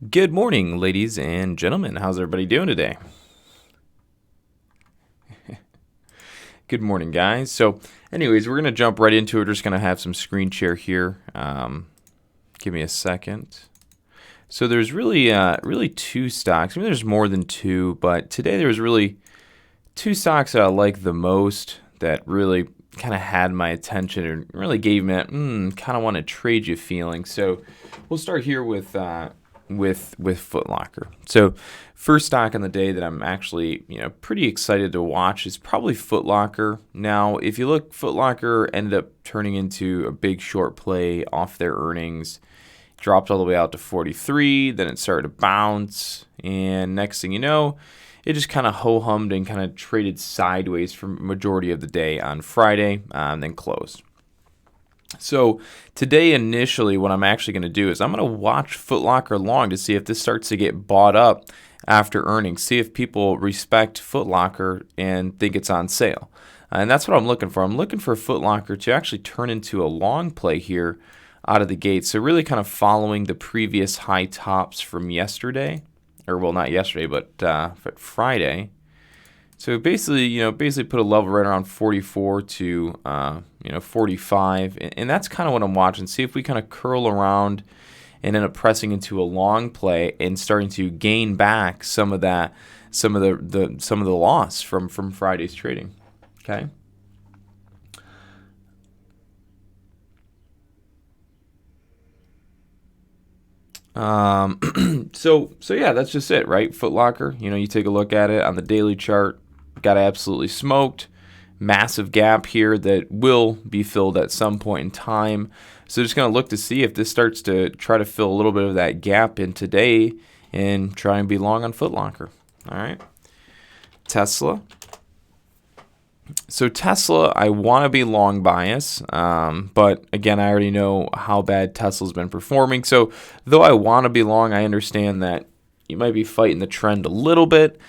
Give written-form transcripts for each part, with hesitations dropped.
Good morning, ladies and gentlemen. How's everybody doing today? Good morning, guys. So, anyways, we're going to jump right into it. We're just going to have some screen share here. Give me a second. So there's really two stocks. I mean, there's more than two, but today there's really two stocks that I like the most that really kind of had my attention and really gave me that kind of want to trade you feeling. So we'll start here with Foot Locker. So first stock on the day that I'm actually pretty excited to watch is probably Foot Locker. Now, if you look, Foot Locker ended up turning into a big short play off their earnings. Dropped all the way out to 43, then it started to bounce, and next thing you know, it just kind of ho-hummed and kind of traded sideways for majority of the day on Friday, and then closed. So today, initially, what I'm actually going to do is I'm going to watch Foot Locker long to see if this starts to get bought up after earnings, see if people respect Foot Locker and think it's on sale. And that's what I'm looking for. I'm looking for Foot Locker to actually turn into a long play here out of the gate. So really kind of following the previous high tops from yesterday, or well, not yesterday, but Friday. So basically put a level right around 44 to 45, and that's kind of what I'm watching. See if we kind of curl around and end up pressing into a long play and starting to gain back some of the loss from Friday's trading. Okay. So yeah, that's just it, right? Foot Locker, you take a look at it on the daily chart, got absolutely smoked. Massive gap here that will be filled at some point in time. So just going to look to see if this starts to try to fill a little bit of that gap in today and try and be long on Foot Locker. All right. Tesla. So Tesla, I want to be long bias, but again, I already know how bad Tesla's been performing. So though I want to be long, I understand that you might be fighting the trend a little bit,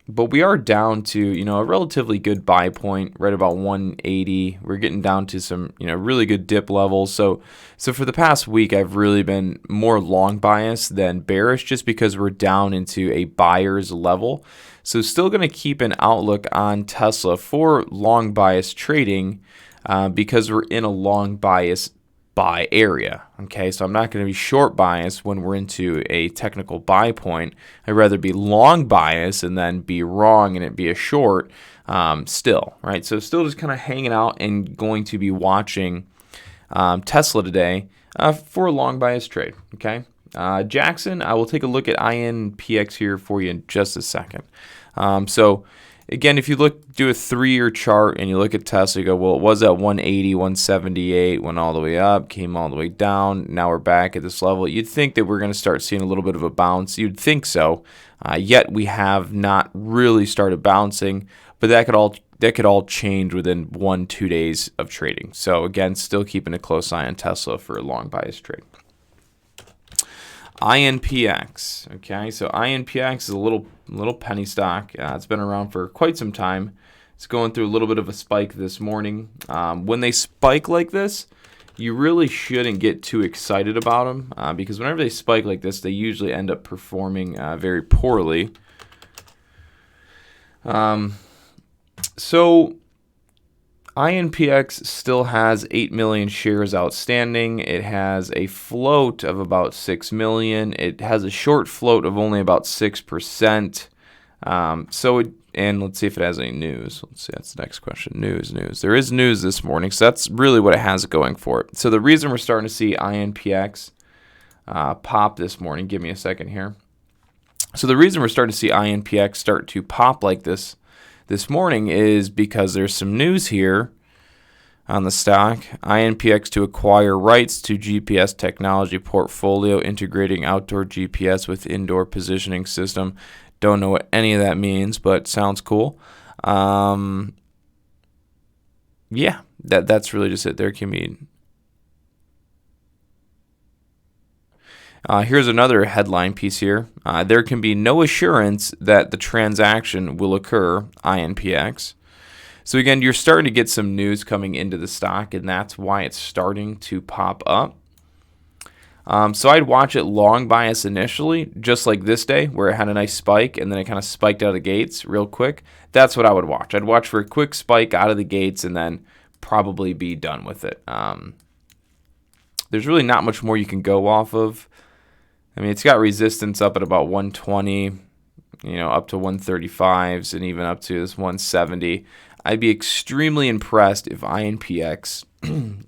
but we are down to a relatively good buy point, right about 180. We're getting down to some really good dip levels. So for the past week, I've really been more long bias than bearish, just because we're down into a buyer's level. So still going to keep an outlook on Tesla for long bias trading because we're in a long bias buy area. Okay, so I'm not going to be short bias when we're into a technical buy point. I'd rather be long bias and then be wrong and it be a short still, right? So still just kind of hanging out and going to be watching Tesla today for a long bias trade. Okay. Jackson, I will take a look at INPX here for you in just a second. So again, if you do a 3-year chart and you look at Tesla, you go, well, it was at 180, 178, went all the way up, came all the way down. Now we're back at this level. You'd think that we're going to start seeing a little bit of a bounce. You'd think so. Yet we have not really started bouncing, but that could all change within 1-2 days of trading. So again, still keeping a close eye on Tesla for a long bias trade. INPX. Okay, so INPX is a little penny stock. It's been around for quite some time. It's going through a little bit of a spike this morning. When they spike like this, you really shouldn't get too excited about them because whenever they spike like this, they usually end up performing very poorly. So INPX still has 8 million shares outstanding. It has a float of about 6 million. It has a short float of only about 6%. And let's see if it has any news. Let's see, that's the next question. News. There is news this morning, so that's really what it has going for it. So the reason we're starting to see INPX pop this morning, give me a second here. So the reason we're starting to see INPX start to pop like this morning is because there's some news here on the stock. INPX to acquire rights to GPS technology portfolio, integrating outdoor GPS with indoor positioning system. Don't know what any of that means, but sounds cool. Yeah, that's really just it. There can be. Here's another headline piece here. There can be no assurance that the transaction will occur, INPX. So again, you're starting to get some news coming into the stock, and that's why it's starting to pop up. So I'd watch it long bias initially, just like this day where it had a nice spike and then it kind of spiked out of the gates real quick. That's what I would watch. I'd watch for a quick spike out of the gates and then probably be done with it. There's really not much more you can go off of. I mean, it's got resistance up at about 120, up to 135s and even up to this 170. I'd be extremely impressed if INPX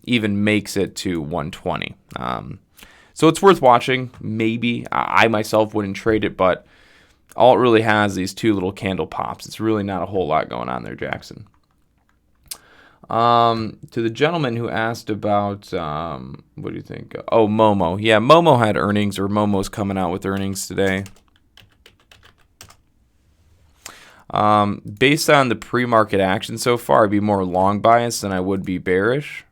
even makes it to 120. So it's worth watching. Maybe I myself wouldn't trade it, but all it really has these two little candle pops. It's really not a whole lot going on there, Jackson. To the gentleman who asked about, what do you think? Oh, Momo. Yeah, Momo had earnings, or Momo's coming out with earnings today. Based on the pre-market action so far, I'd be more long biased than I would be bearish.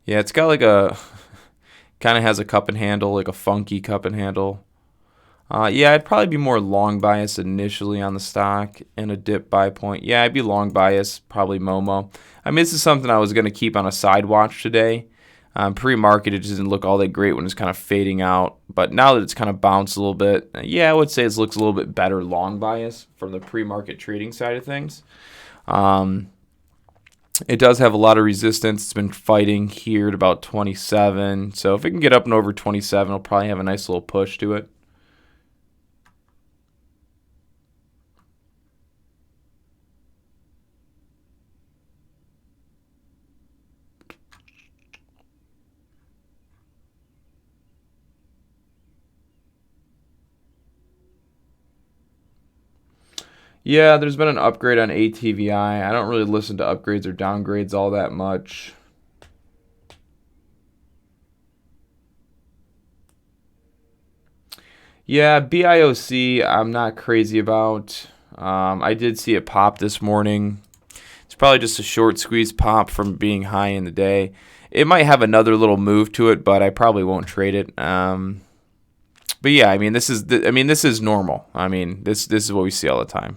Yeah, it's got like a, kind of has a cup and handle, like a funky cup and handle. Yeah, I'd probably be more long bias initially on the stock and a dip buy point. Yeah, I'd be long bias, probably Momo. I mean, this is something I was going to keep on a side watch today. Pre-market, it just didn't look all that great when it's kind of fading out. But now that it's kind of bounced a little bit, yeah, I would say it looks a little bit better long bias from the pre-market trading side of things. It does have a lot of resistance. It's been fighting here at about 27. So if it can get up and over 27, it'll probably have a nice little push to it. Yeah, there's been an upgrade on ATVI. I don't really listen to upgrades or downgrades all that much. Yeah, BIOC, I'm not crazy about. I did see it pop this morning. It's probably just a short squeeze pop from being high in the day. It might have another little move to it, but I probably won't trade it. But yeah, I mean, this is normal. I mean, this is what we see all the time.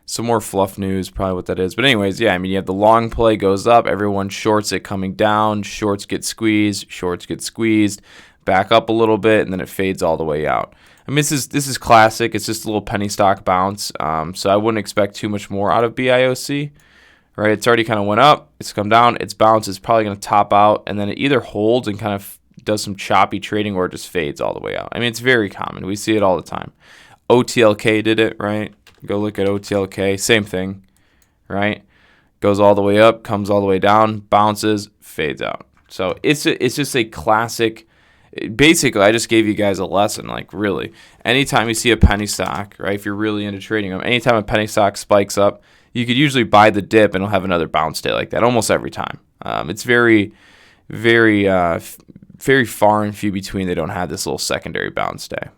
Some more fluff news, probably what that is. But anyways, yeah, I mean, you have the long play goes up. Everyone shorts it coming down. Shorts get squeezed. Shorts get squeezed. Back up a little bit, and then it fades all the way out. I mean, this is classic. It's just a little penny stock bounce. So I wouldn't expect too much more out of BIOC. Right? It's already kind of went up. It's come down. It's bounced. It's probably going to top out, and then it either holds and kind of does some choppy trading, or it just fades all the way out. I mean, it's very common. We see it all the time. OTLK did it, right? Go look at OTLK. Same thing, right? Goes all the way up, comes all the way down, bounces, fades out. So it's just a classic. Basically, I just gave you guys a lesson. Like, really, anytime you see a penny stock, right? If you're really into trading them, anytime a penny stock spikes up, you could usually buy the dip and it'll have another bounce day like that almost every time. It's very, very, very far and few between they don't have this little secondary bounce day.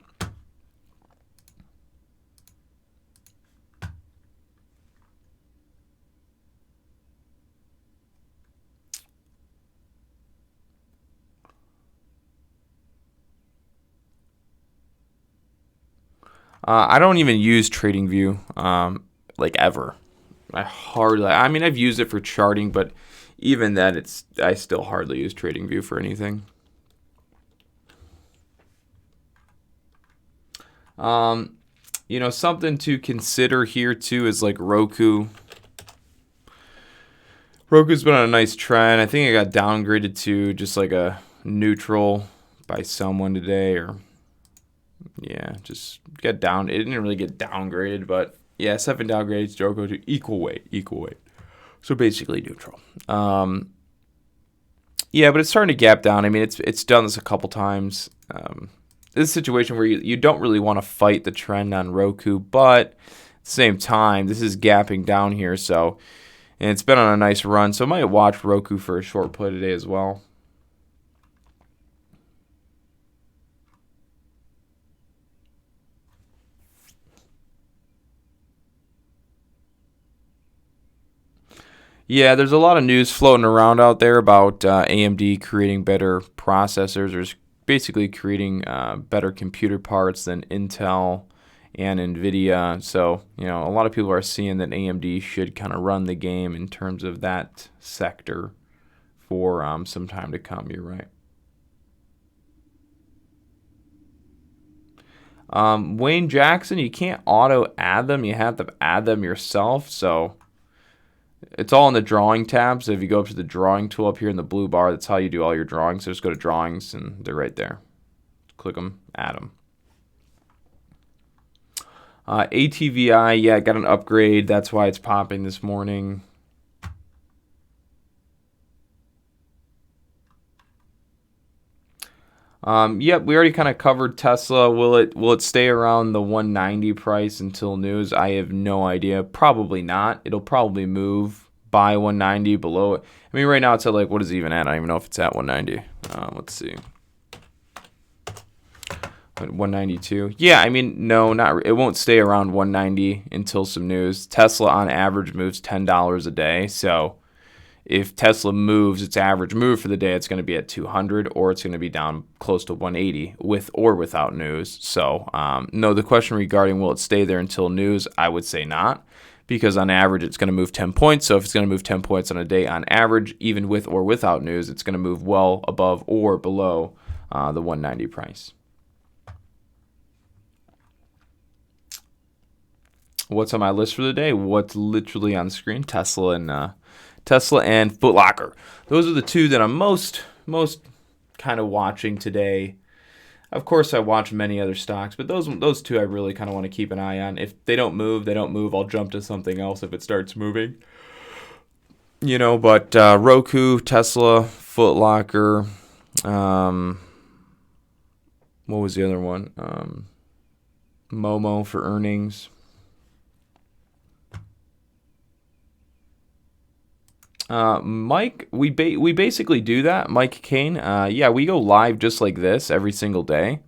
I don't even use TradingView, like ever. I've used it for charting, but even then, I still hardly use TradingView for anything. Something to consider here too is like Roku. Roku's been on a nice trend. I think it got downgraded to just like a neutral by someone today, or yeah, just got down. It didn't really get downgraded, but yeah, 7 downgrades, Roku to equal weight. So basically neutral. Yeah, but it's starting to gap down. I mean, it's done this a couple times. This is a situation where you don't really want to fight the trend on Roku, but at the same time, this is gapping down here, and it's been on a nice run, so I might watch Roku for a short play today as well. Yeah, there's a lot of news floating around out there about AMD creating better processors, or basically creating better computer parts than Intel and NVIDIA. So, you know, a lot of people are seeing that AMD should kind of run the game in terms of that sector for some time to come. You're right. Wayne Jackson, you can't auto add them. You have to add them yourself. So it's all in the drawing tab. So if you go up to the drawing tool up here in the blue bar, that's how you do all your drawings. So just go to drawings and they're right there. Click them, add them. ATVI, yeah, got an upgrade. That's why it's popping this morning. Yep, we already kind of covered Tesla. Will it stay around the 190 price until news? I have no idea. Probably not. It'll probably move by 190 below it. I mean, right now it's at like, what is it even at? I don't even know if it's at 190. Let's see. 192. Yeah, I mean, no, it won't stay around 190 until some news. Tesla on average moves $10 a day. So if Tesla moves its average move for the day, it's going to be at 200 or it's going to be down close to 180 with or without news. So, no, the question regarding will it stay there until news, I would say not, because on average it's going to move 10 points. So if it's going to move 10 points on a day on average, even with or without news, it's going to move well above or below the 190 price. What's on my list for the day? What's literally on screen? Tesla and Foot Locker. Those are the two that I'm most kind of watching today. Of course, I watch many other stocks, but those two I really kind of want to keep an eye on. If they don't move, they don't move. I'll jump to something else if it starts moving. You know, but Roku, Tesla, Foot Locker. What was the other one? Momo for earnings. Mike, we basically do that. Mike Kane, yeah, we go live just like this every single day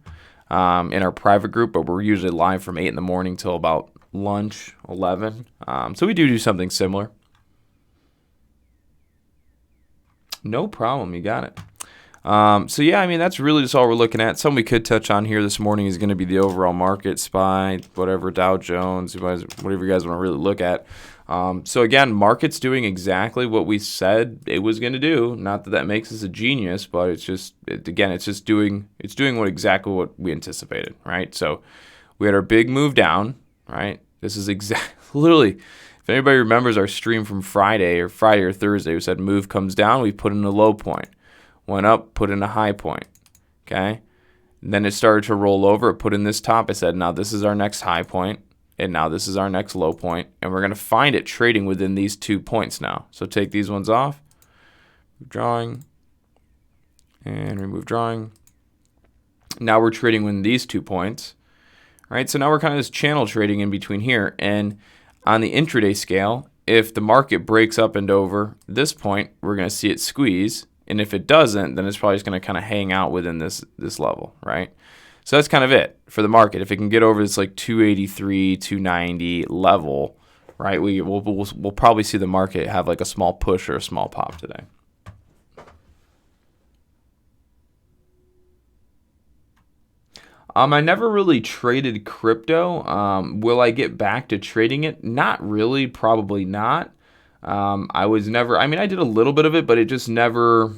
in our private group, but we're usually live from 8 in the morning till about lunch, 11. So we do something similar. No problem, you got it. So yeah, I mean, that's really just all we're looking at. Something we could touch on here this morning is going to be the overall market, SPY, whatever, Dow Jones, whatever you guys want to really look at. So again, market's doing exactly what we said it was going to do. Not that makes us a genius, but it's just doing exactly what we anticipated, right? So we had our big move down, right? This is literally, if anybody remembers our stream from Friday or Thursday, we said move comes down, we put in a low point, went up, put in a high point, okay? And then it started to roll over, it put in this top. I said, now this is our next high point. And now this is our next low point, and we're going to find it trading within these 2 points now. So take these ones off, drawing, and remove drawing. Now we're trading within these 2 points, right? So now we're kind of just channel trading in between here. And on the intraday scale, if the market breaks up and over this point, we're going to see it squeeze. And if it doesn't, then it's probably just going to kind of hang out within this level, right? So that's kind of it for the market. If it can get over this like 283, 290 level, right, we'll probably see the market have like a small push or a small pop today. I never really traded crypto. Will I get back to trading it? Not really, probably not. I did a little bit of it, but it just never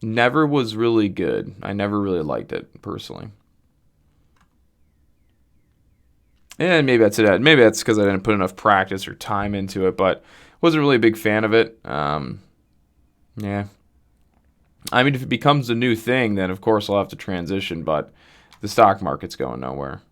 was really good. I never really liked it personally. And maybe that's it. Maybe that's because I didn't put enough practice or time into it, but wasn't really a big fan of it. Yeah. I mean, if it becomes a new thing, then of course I'll have to transition, but the stock market's going nowhere.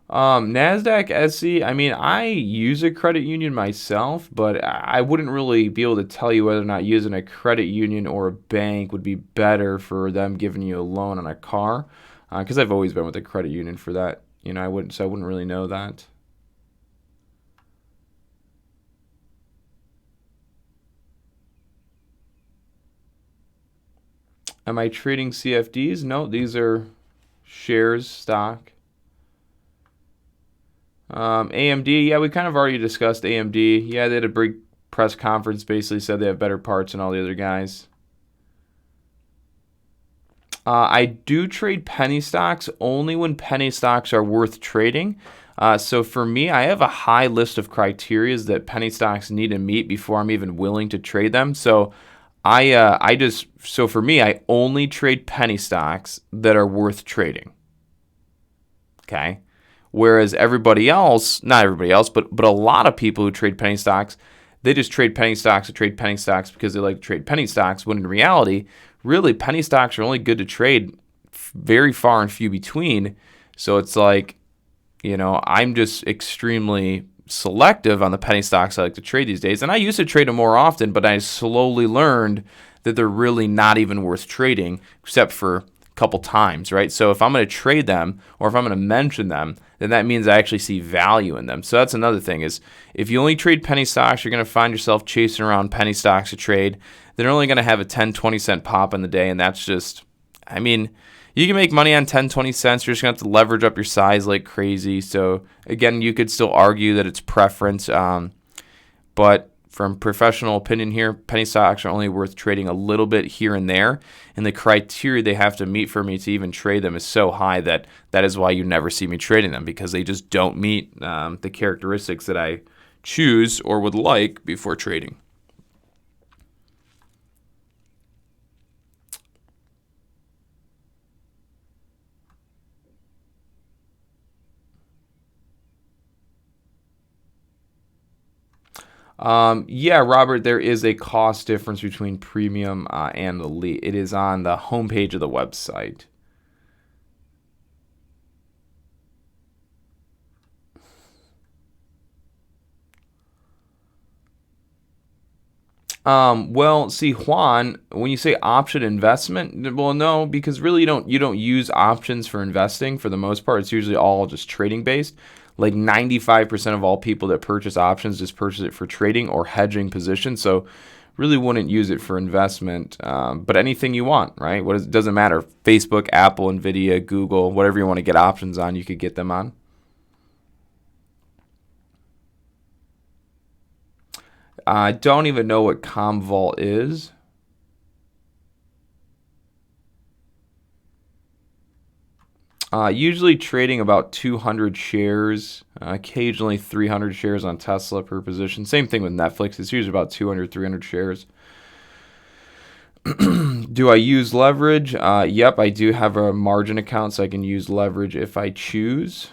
NASDAQ SE, I mean, I use a credit union myself, but I wouldn't really be able to tell you whether or not using a credit union or a bank would be better for them giving you a loan on a car, because I've always been with a credit union for that. You know, I wouldn't really know that. Am I trading CFDs? No, these are shares, stock. AMD, yeah, we kind of already discussed AMD. Yeah, they had a big press conference, basically said they have better parts than all the other guys. I do trade penny stocks only when penny stocks are worth trading. So for me, I have a high list of criterias that penny stocks need to meet before I'm even willing to trade them. So so for me, I only trade penny stocks that are worth trading. Okay. Whereas everybody else, not everybody else, but a lot of people who trade penny stocks, they just trade penny stocks to trade penny stocks because they like to trade penny stocks, when in reality, really penny stocks are only good to trade very far and few between. So it's like, I'm just extremely selective on the penny stocks I like to trade these days. And I used to trade them more often, but I slowly learned that they're really not even worth trading except for couple times, right? So if I'm going to trade them or if I'm going to mention them, then that means I actually see value in them. So that's another thing is if you only trade penny stocks, you're going to find yourself chasing around penny stocks to trade. They're only going to have a 10, 20 cent pop in the day. And that's just, you can make money on 10, 20 cents. You're just going to have to leverage up your size like crazy. So again, you could still argue that it's preference. But from professional opinion here, penny stocks are only worth trading a little bit here and there, and the criteria they have to meet for me to even trade them is so high that is why you never see me trading them, because they just don't meet the characteristics that I choose or would like before trading. Yeah, Robert, there is a cost difference between premium and elite. It is on the homepage of the website. Well, see, Juan, when you say option investment, well, no, because really you don't use options for investing for the most part. It's usually all just trading based. Like 95% of all people that purchase options just purchase it for trading or hedging positions. So really wouldn't use it for investment. But anything you want, right? It doesn't matter. Facebook, Apple, Nvidia, Google, whatever you want to get options on, you could get them on. I don't even know what Commvault is. Usually trading about 200 shares, occasionally 300 shares on Tesla per position. Same thing with Netflix. It's usually about 200, 300 shares. Do I use leverage? Yep, I do have a margin account, so I can use leverage if I choose.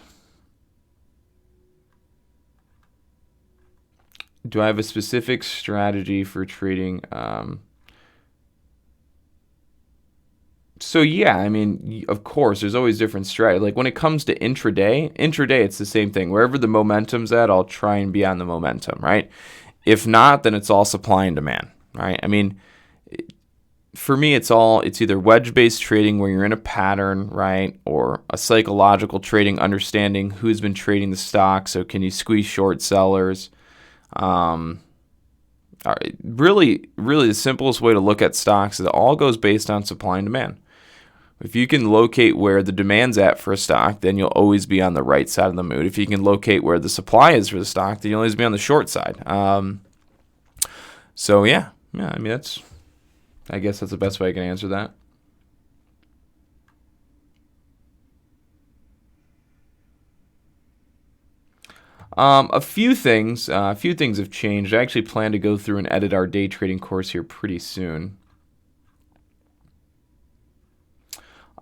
Do I have a specific strategy for trading? So yeah, of course, there's always different strategy. Like when it comes to intraday, it's the same thing. Wherever the momentum's at, I'll try and be on the momentum, right? If not, then it's all supply and demand, right? For me, it's either wedge-based trading where you're in a pattern, right, or a psychological trading, understanding who's been trading the stock. So can you squeeze short sellers? Really, really, the simplest way to look at stocks is it all goes based on supply and demand. If you can locate where the demand's at for a stock, then you'll always be on the right side of the mood. If you can locate where the supply is for the stock, then you'll always be on the short side. So yeah, I guess that's the best way I can answer that. A few things have changed. I actually plan to go through and edit our day trading course here pretty soon.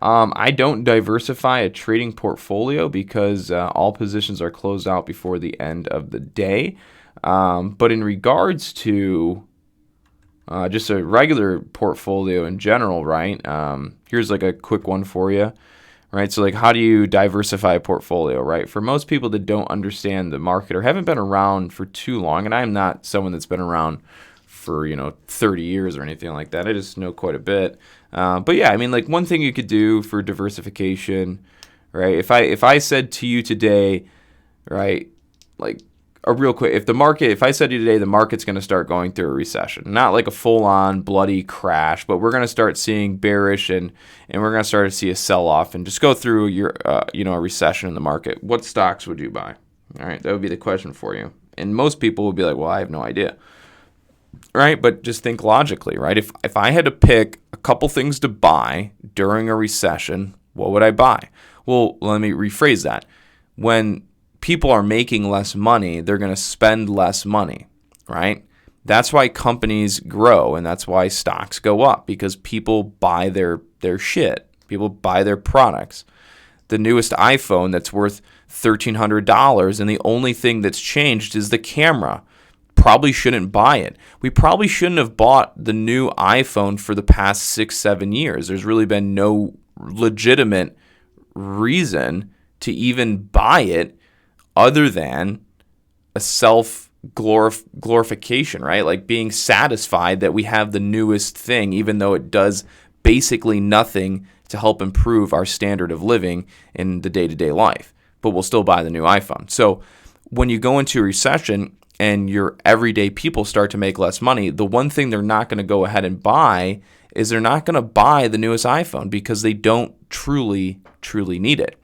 I don't diversify a trading portfolio because all positions are closed out before the end of the day. But in regards to just a regular portfolio in general, right? Here's like a quick one for you, right? So like, how do you diversify a portfolio, right? For most people that don't understand the market or haven't been around for too long, and I'm not someone that's been around for 30 years or anything like that. I just know quite a bit. But yeah, like one thing you could do for diversification, right? If I said to you today, right, like a real quick, if I said to you today the market's going to start going through a recession, not like a full-on bloody crash, but we're going to start seeing bearish and we're going to start to see a sell-off and just go through a recession in the market. What stocks would you buy? All right, that would be the question for you. And most people would be like, well, I have no idea. Right? But just think logically, right? If I had to pick a couple things to buy during a recession, what would I buy? Well, let me rephrase that. When people are making less money, they're going to spend less money, right? That's why companies grow, and that's why stocks go up, because people buy their shit. People buy their products. The newest iPhone that's worth $1,300, and the only thing that's changed is the camera. Probably shouldn't buy it. We probably shouldn't have bought the new iPhone for the past 6-7 years. There's really been no legitimate reason to even buy it other than a self-glorification, right? Like being satisfied that we have the newest thing, even though it does basically nothing to help improve our standard of living in the day-to-day life. But we'll still buy the new iPhone. So when you go into a recession and your everyday people start to make less money, the one thing they're not going to go ahead and buy is they're not going to buy the newest iPhone because they don't truly need it.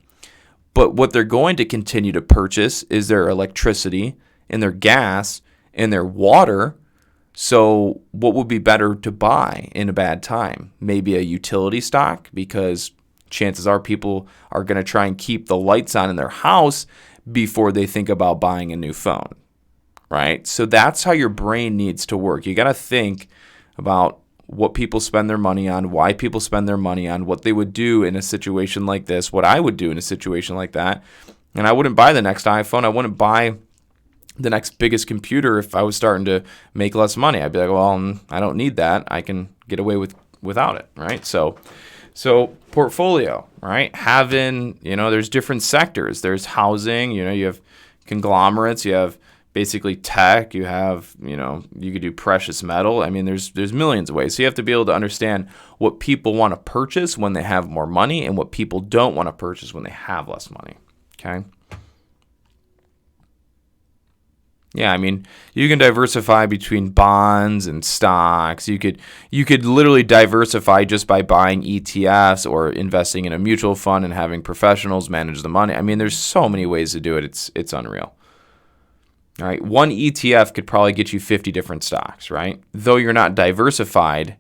But what they're going to continue to purchase is their electricity and their gas and their water. So what would be better to buy in a bad time? Maybe a utility stock, because chances are people are going to try and keep the lights on in their house before they think about buying a new phone, right? So that's how your brain needs to work. You got to think about what people spend their money on, why people spend their money on, what they would do in a situation like this, what I would do in a situation like that. And I wouldn't buy the next iPhone. I wouldn't buy the next biggest computer if I was starting to make less money. I'd be like, well, I don't need that. I can get away without it, right? So portfolio, right? Having, there's different sectors. There's housing, you have conglomerates, you have basically tech, you have, you could do precious metal. I mean, there's millions of ways. So you have to be able to understand what people want to purchase when they have more money and what people don't want to purchase when they have less money. Okay. Yeah, I mean, you can diversify between bonds and stocks. You could literally diversify just by buying ETFs or investing in a mutual fund and having professionals manage the money. I mean, there's so many ways to do it. It's unreal. All right, one ETF could probably get you 50 different stocks, right? Though you're not diversified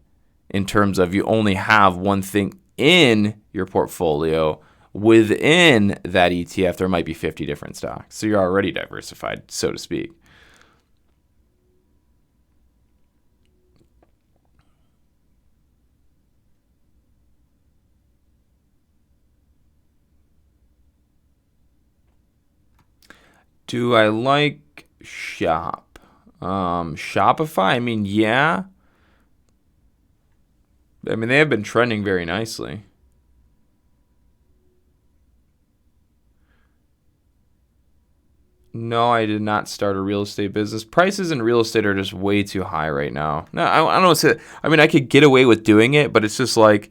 in terms of you only have one thing in your portfolio, within that ETF, there might be 50 different stocks. So you're already diversified, so to speak. Do I like Shopify? I mean, yeah. I mean, they have been trending very nicely. No, I did not start a real estate business. Prices in real estate are just way too high right now. No, I don't know what to say. I mean, I could get away with doing it, but it's just like,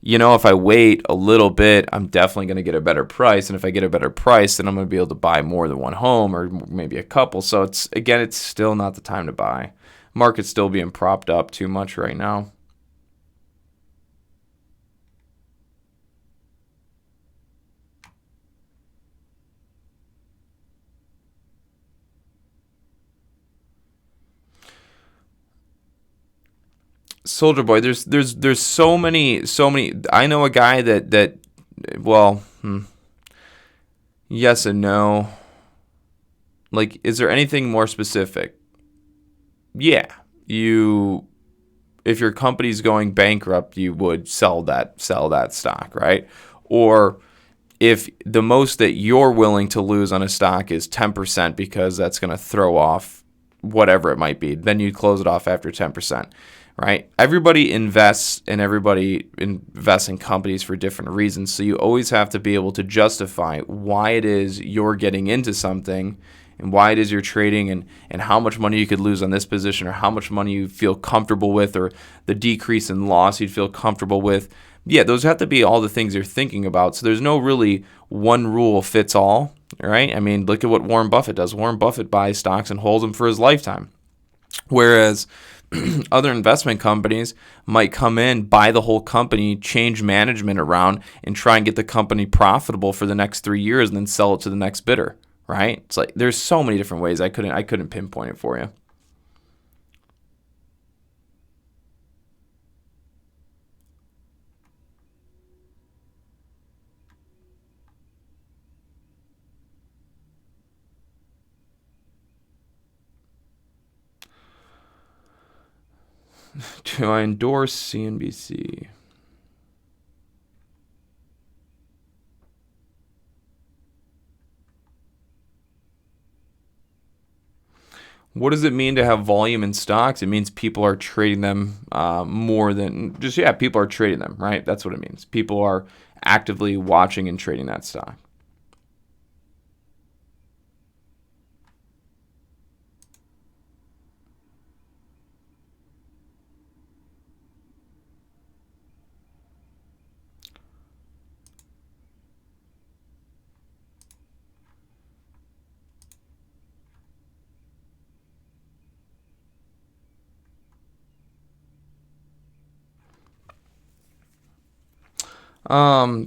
if I wait a little bit, I'm definitely going to get a better price. And if I get a better price, then I'm going to be able to buy more than one home or maybe a couple. So it's still not the time to buy. Market's still being propped up too much right now. Soldier Boy, there's so many. I know a guy that well, yes and no. Like, is there anything more specific? Yeah, if your company's going bankrupt, you would sell that stock, right? Or if the most that you're willing to lose on a stock is 10% because that's going to throw off whatever it might be, then you close it off after 10%. Right? Everybody invests in companies for different reasons. So you always have to be able to justify why it is you're getting into something and why it is you're trading and how much money you could lose on this position or how much money you feel comfortable with or the decrease in loss you'd feel comfortable with. Yeah, those have to be all the things you're thinking about. So there's no really one rule fits all, right? I mean, look at what Warren Buffett does. Warren Buffett buys stocks and holds them for his lifetime. Whereas other investment companies might come in, buy the whole company, change management around, and try and get the company profitable for the next 3 years and then sell it to the next bidder, right? It's like there's so many different ways. I couldn't pinpoint it for you. Do I endorse CNBC? What does it mean to have volume in stocks? It means people are trading them more than just, yeah, people are trading them, right? That's what it means. People are actively watching and trading that stock.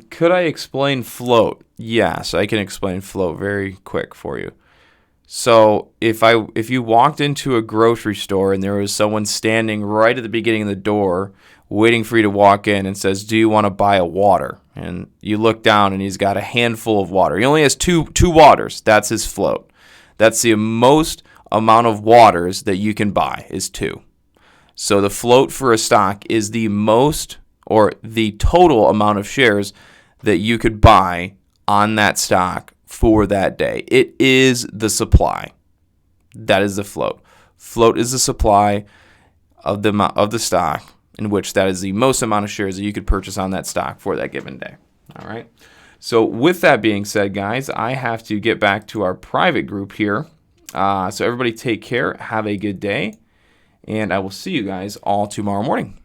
Could I explain float? Yes, I can explain float very quick for you. So if you walked into a grocery store and there was someone standing right at the beginning of the door waiting for you to walk in and says, "Do you want to buy a water?" And you look down and he's got a handful of water. He only has two waters. That's his float. That's the most amount of waters that you can buy is 2. So the float for a stock is the most or the total amount of shares that you could buy on that stock for that day. It is the supply. That is the float. Float is the supply of the stock, in which that is the most amount of shares that you could purchase on that stock for that given day. All right. So with that being said, guys, I have to get back to our private group here. So everybody take care. Have a good day. And I will see you guys all tomorrow morning.